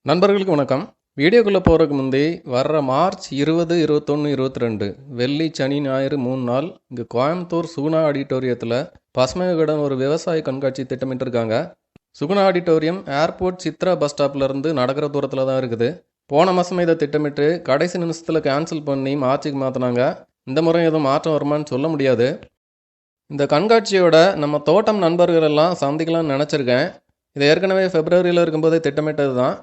நண்பர்களுக்கு வணக்கம். வீடியோக்குள்ளே போகிறதுக்கு முந்தி வர்ற மார்ச் 20, 21, 22 வெள்ளி, சனி, ஞாயிறு 3 நாள் இங்கே கோயம்புத்தூர் சுகுணா ஆடிட்டோரியத்தில் பசுமை விகடன் ஒரு விவசாய கண்காட்சி திட்டமிட்டிருக்காங்க. Suguna auditorium airport Chitra bus ஸ்டாப்லேருந்து நடக்கிற தூரத்தில் தான் இருக்குது. போன மாதம் இதை திட்டமிட்டு கடைசி நிமிஷத்தில் கேன்சல் பண்ணி மார்ச்சுக்கு மாற்றினாங்க. இந்த முறை எதுவும் மாற்றம் வருமானு சொல்ல முடியாது. இந்த கண்காட்சியோட நம்ம தோட்டம் நண்பர்கள் எல்லாம் சந்திக்கலாம்னு நினச்சிருக்கேன். இது ஏற்கனவே பிப்ரவரியில் இருக்கும்போதே திட்டமிட்டது தான்.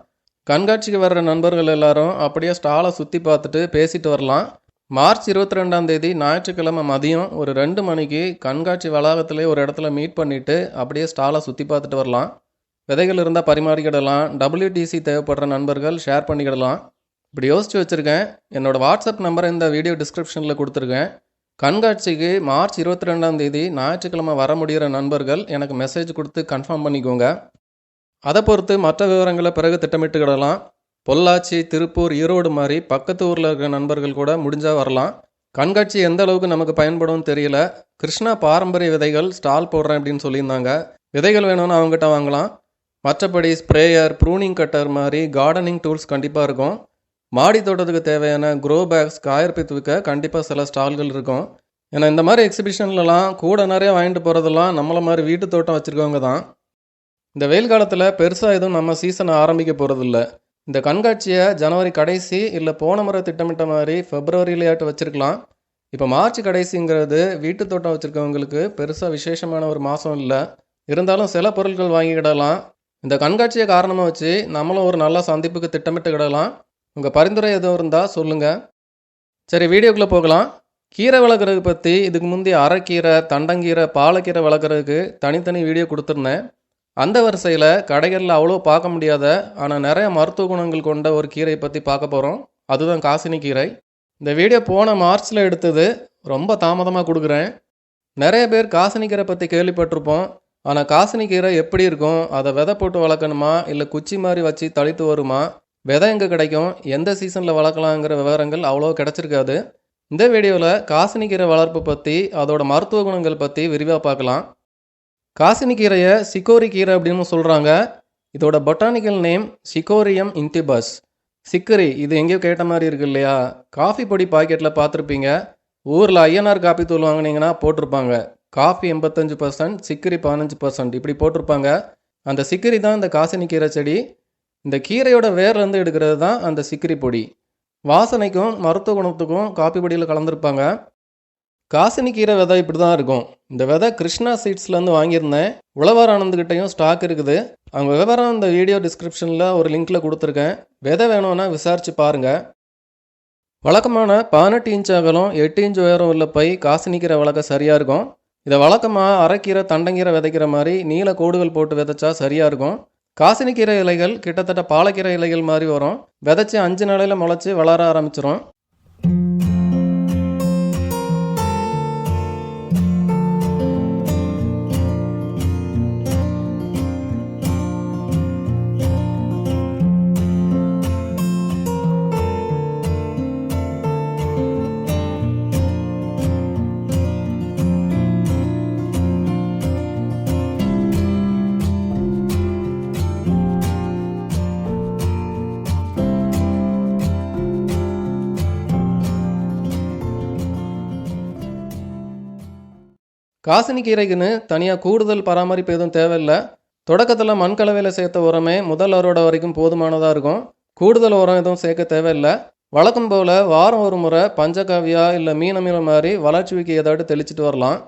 கண்காட்சிக்கு வர்ற நண்பர்கள் எல்லாரும் அப்படியே ஸ்டாலை சுற்றி பார்த்துட்டு பேசிட்டு வரலாம். மார்ச் 22ஆம் தேதி ஞாயிற்றுக்கிழமை மதியம் ஒரு 2 மணிக்கு கண்காட்சி வளாகத்திலே ஒரு இடத்துல மீட் பண்ணிவிட்டு அப்படியே ஸ்டாலை சுற்றி பார்த்துட்டு வரலாம். விதைகள் இருந்தால் பரிமாறிக்கிடலாம். WTC தேவைப்படுற நண்பர்கள் ஷேர் பண்ணிக்கிடலாம். இப்படி யோசித்து வச்சுருக்கேன். என்னோடய வாட்ஸ்அப் நம்பரை இந்த வீடியோ டிஸ்கிரிப்ஷனில் கொடுத்துருக்கேன். கண்காட்சிக்கு மார்ச் 22ஆம் தேதி ஞாயிற்றுக்கிழமை வர முடிகிற நண்பர்கள் எனக்கு மெசேஜ் கொடுத்து கன்ஃபார்ம் பண்ணிக்கோங்க. அதை பொறுத்து மற்ற விவரங்களை பிறகு திட்டமிட்டுக்கிடலாம். பொள்ளாச்சி, திருப்பூர், ஈரோடு மாதிரி பக்கத்து ஊரில் இருக்கிற நண்பர்கள் கூட முடிஞ்சால் வரலாம். கண்காட்சி எந்த அளவுக்கு நமக்கு பயன்படும் தெரியல. கிருஷ்ணா பாரம்பரிய விதைகள் ஸ்டால் போடுறேன் அப்படின்னு சொல்லியிருந்தாங்க. விதைகள் வேணும்னு அவங்ககிட்ட வாங்கலாம். மற்றபடி ஸ்ப்ரேயர், ப்ரூனிங் கட்டர் மாதிரி கார்டனிங் டூல்ஸ் கண்டிப்பாக இருக்கும். மாடி தோட்டத்துக்கு தேவையான க்ரோ பேக்ஸ், காயற்பித்து விற்க கண்டிப்பாக சில ஸ்டால்கள் இருக்கும். ஏன்னா இந்த மாதிரி எக்ஸிபிஷன்லலாம் கூட நிறைய வாங்கிட்டு போகிறதெல்லாம் நம்மளை மாதிரி வீட்டு தோட்டம் வச்சுருக்கவங்க தான். இந்த வெயில் காலத்தில் பெருசாக எதுவும் நம்ம சீசனை ஆரம்பிக்க போகிறதில்ல. இந்த கண்காட்சியை ஜனவரி கடைசி இல்லை போன முறை திட்டமிட்ட மாதிரி பிப்ரவரியிலேயாட்டு வச்சுருக்கலாம். இப்போ மார்ச் கடைசிங்கிறது வீட்டு தோட்டம் வச்சுருக்கவங்களுக்கு பெருசாக விசேஷமான ஒரு மாதம் இல்லை. இருந்தாலும் சில பொருட்கள் வாங்கிக்கிடலாம். இந்த கண்காட்சியை காரணமாக வச்சு நம்மளும் ஒரு நல்ல சந்திப்புக்கு திட்டமிட்டுக்கிடலாம். உங்கள் பரிந்துரை எதுவும் இருந்தால் சொல்லுங்கள். சரி, வீடியோக்குள்ளே போகலாம். கீரை வளர்க்குறது பற்றி இதுக்கு முந்தைய அரைக்கீரை, தண்டங்கீரை, பாலக்கீரை வளர்க்குறதுக்கு தனித்தனி வீடியோ கொடுத்துருந்தேன். அந்த வரிசையில் கடைகளில் அவ்வளோ பார்க்க முடியாத ஆனால் நிறைய மருத்துவ குணங்கள் கொண்ட ஒரு கீரை பற்றி பார்க்க போகிறோம். அதுதான் காசினி கீரை. இந்த வீடியோ போன மார்ச்சில் எடுத்தது. ரொம்ப தாமதமாக கொடுக்குறேன். நிறைய பேர் காசினி கீரை பற்றி கேள்விப்பட்டிருப்போம். ஆனால் காசினி கீரை எப்படி இருக்கும், அதை விதை போட்டு வளர்க்கணுமா இல்லை குச்சி மாதிரி வச்சு தளித்து வருமா, விதை எங்கே கிடைக்கும், எந்த சீசனில் வளர்க்கலாங்கிற விவரங்கள் அவ்வளோ கிடச்சிருக்காது. இந்த வீடியோவில் காசினி கீரை வளர்ப்பு பற்றி அதோட மருத்துவ குணங்கள் பற்றி விரிவாக பார்க்கலாம். காசினி கீரையை சிக்கோரி கீரை அப்படின்னு சொல்கிறாங்க. இதோட botanical name Cichorium intybus. Chicory, இது எங்கேயோ கேட்ட மாதிரி இருக்கு இல்லையா? காஃபி பொடி பாக்கெட்டில் பார்த்துருப்பீங்க. ஊரில் ஐஎன்ஆர் காப்பி தூள் வாங்கினீங்கன்னா போட்டிருப்பாங்க காஃபி 85%, சிக்கரி 15% இப்படி போட்டிருப்பாங்க. அந்த சிக்கரி தான் இந்த காசினி கீரை செடி. இந்த கீரையோட வேர்லேருந்து எடுக்கிறது தான் அந்த சிக்கரி பொடி. வாசனைக்கும் மருத்துவ குணத்துக்கும் காப்பி பொடியில் கலந்துருப்பாங்க. காசினி கீரை விதை இப்படி தான் இருக்கும். இந்த விதை கிருஷ்ணா சீட்ஸ்லேருந்து வாங்கியிருந்தேன். உழவர் ஆனந்துக்கிட்டையும் ஸ்டாக் இருக்குது. அவங்க விவரம் இந்த வீடியோ டிஸ்கிரிப்ஷனில் ஒரு லிங்க்கில் கொடுத்துருக்கேன். விதை வேணும்னா விசாரித்து பாருங்கள். வழக்கமான 18 இன்ச் அகலம், 8 இன்ச் உயரம் உள்ள பை காசினி கீரை வளர்க்க சரியாக இருக்கும். இதை வழக்கமாக அரைக்கீரை, தண்டங்கீரை விதைக்கிற மாதிரி நீல கோடுகள் போட்டு விதைச்சா சரியாக இருக்கும். காசினி கீரை இலைகள் கிட்டத்தட்ட பாலக்கீரை இலைகள் மாதிரி வரும். விதைச்சி 5 நாளையில் முளைச்சி வளர ஆரம்பிச்சிடும். காசினி கீரைக்குன்னு தனியாக கூடுதல் பராமரிப்பு எதுவும் தேவையில்லை. தொடக்கத்தில் மண் கலவையில் சேர்த்த உரமே முதல் அறுவடை வரைக்கும் போதுமானதாக இருக்கும். கூடுதல் உரம் எதுவும் சேர்க்க தேவையில்லை. வழக்கம் போல் வாரம் ஒரு முறை பஞ்சகாவியா இல்லை மீன் அமிலம் மாதிரி வளர்ச்சிக்கு ஏதாவது தெளிச்சிட்டு வரலாம்.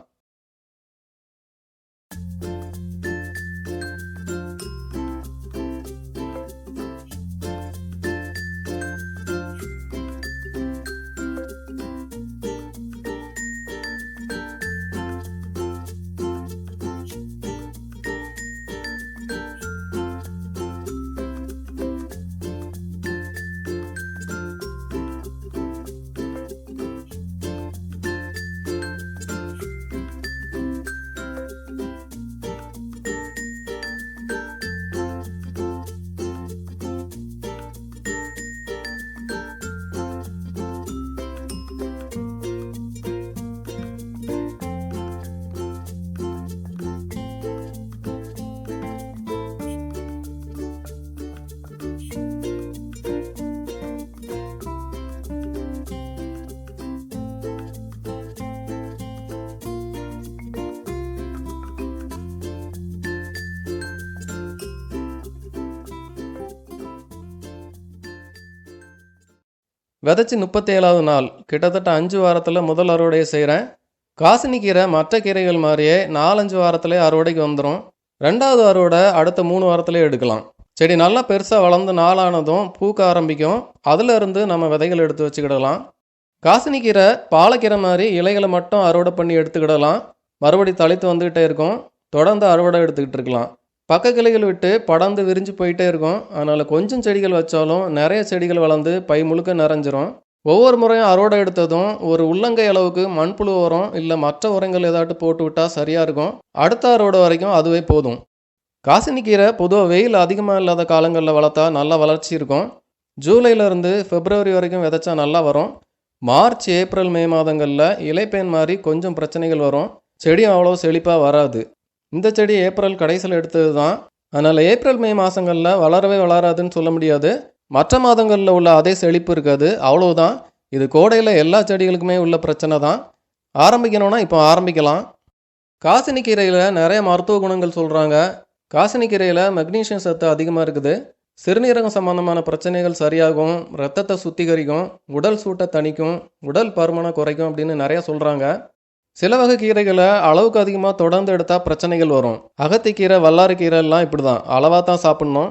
விதைச்சி 37வது நாள், கிட்டத்தட்ட 5 வாரத்தில் முதல் அறுவடையை செய்கிறேன். காசினி கீரை மற்ற கீரைகள் மாதிரியே 4-5 வாரத்திலே அறுவடைக்கு வந்துடும். 2வது அறுவடை அடுத்த 3 வாரத்திலே எடுக்கலாம். செடி நல்லா பெருசாக வளர்ந்து நாளானதும் பூக்க ஆரம்பிக்கும். அதிலிருந்து நம்ம விதைகள் எடுத்து வச்சுக்கிடலாம். காசினி கீரை பாலக்கீரை மாதிரி இலைகளை மட்டும் அறுவடை பண்ணி எடுத்துக்கிடலாம். மறுபடி தளித்து வந்துக்கிட்டே இருக்கும். தொடர்ந்து அறுவடை எடுத்துக்கிட்டு இருக்கலாம். பக்க கிளைகள் விட்டு படர்ந்து விரிஞ்சு போயிட்டே இருக்கும். அதனால் கொஞ்சம் செடிகள் வச்சாலும் நிறைய செடிகள் வளர்ந்து பை முழுக்க நிறைஞ்சிரும். ஒவ்வொரு முறையும் அறுவடை எடுத்ததும் ஒரு உள்ளங்கை அளவுக்கு மண்புழு உரம் இல்லை மற்ற உரங்கள் ஏதாட்டு போட்டு விட்டால் சரியாக இருக்கும். அடுத்த அறுவடை வரைக்கும் அதுவே போதும். காசினி கீரை பொதுவாக வெயில் அதிகமாக இல்லாத காலங்களில் வளர்த்தா நல்ல வளர்ச்சி இருக்கும். ஜூலையிலேருந்து பிப்ரவரி வரைக்கும் விதைச்சா நல்லா வரும். மார்ச், ஏப்ரல், மே மாதங்களில் இலைப்பேன் மாதிரி கொஞ்சம் பிரச்சனைகள் வரும். செடியும் அவ்வளோ செழிப்பாக வராது. இந்த செடி ஏப்ரல் கடைசியில் எடுத்தது தான். அதனால் ஏப்ரல், மே மாதங்களில் வளரவே வளராதுன்னு சொல்ல முடியாது. மற்ற மாதங்களில் உள்ள அதே செழிப்பு இருக்காது, அவ்வளவுதான். இது கோடையில் எல்லா செடிகளுக்குமே உள்ள பிரச்சனை தான். ஆரம்பிக்கணும்னா இப்போ ஆரம்பிக்கலாம். காசினி கீரையில் நிறைய மருத்துவ குணங்கள் சொல்கிறாங்க. காசினி கீரையில் மெக்னீஷியம் சத்து அதிகமாக இருக்குது. சிறுநீரகம் சம்பந்தமான பிரச்சனைகள் சரியாகும், ரத்தத்தை சுத்திகரிக்கும், உடல் சூட்டை தணிக்கும், உடல் பருமனை குறைக்கும் அப்படின்னு நிறைய சொல்கிறாங்க. சில வகை கீரைகளை அளவுக்கு அதிகமாக தொடர்ந்து எடுத்தால் பிரச்சனைகள் வரும். அகத்திக்கீரை, வல்லாறு கீரை எல்லாம் இப்படி தான் அளவாக தான் சாப்பிட்ணும்.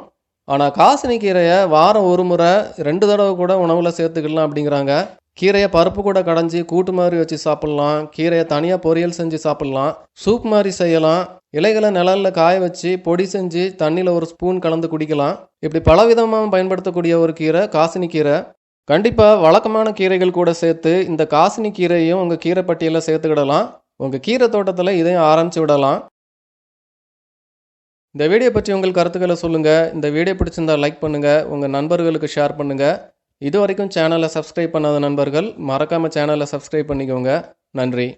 ஆனால் காசினி கீரையை வாரம் ஒரு முறை 2 தடவை கூட உணவில் சேர்த்துக்கலாம் அப்படிங்கிறாங்க. கீரையை பருப்பு கூட கடைஞ்சி கூட்டு மாதிரி வச்சு சாப்பிட்லாம். கீரையை தனியாக பொரியல் செஞ்சு சாப்பிட்லாம். சூப் மாதிரி செய்யலாம். இலைகளை நிழலில் காய வச்சு பொடி செஞ்சு தண்ணியில் ஒரு ஸ்பூன் கலந்து குடிக்கலாம். இப்படி பலவிதமாக பயன்படுத்தக்கூடிய ஒரு கீரை காசினி கீரை. கண்டிப்பாக வழக்கமான கீரைகள் கூட சேர்த்து இந்த காசினி கீரையும் உங்கள் கீரை பட்டியலில் சேர்த்துக்கிடலாம். உங்கள் கீரை தோட்டத்தில் இதையும் ஆரம்பித்து விடலாம். இந்த வீடியோ பற்றி உங்கள் கருத்துக்களை சொல்லுங்கள். இந்த வீடியோ பிடிச்சிருந்தால் லைக் பண்ணுங்கள், உங்கள் நண்பர்களுக்கு ஷேர் பண்ணுங்கள். இது வரைக்கும் சேனலை சப்ஸ்கிரைப் பண்ணாத நண்பர்கள் மறக்காமல் சேனலை சப்ஸ்கிரைப் பண்ணிக்கோங்க. நன்றி.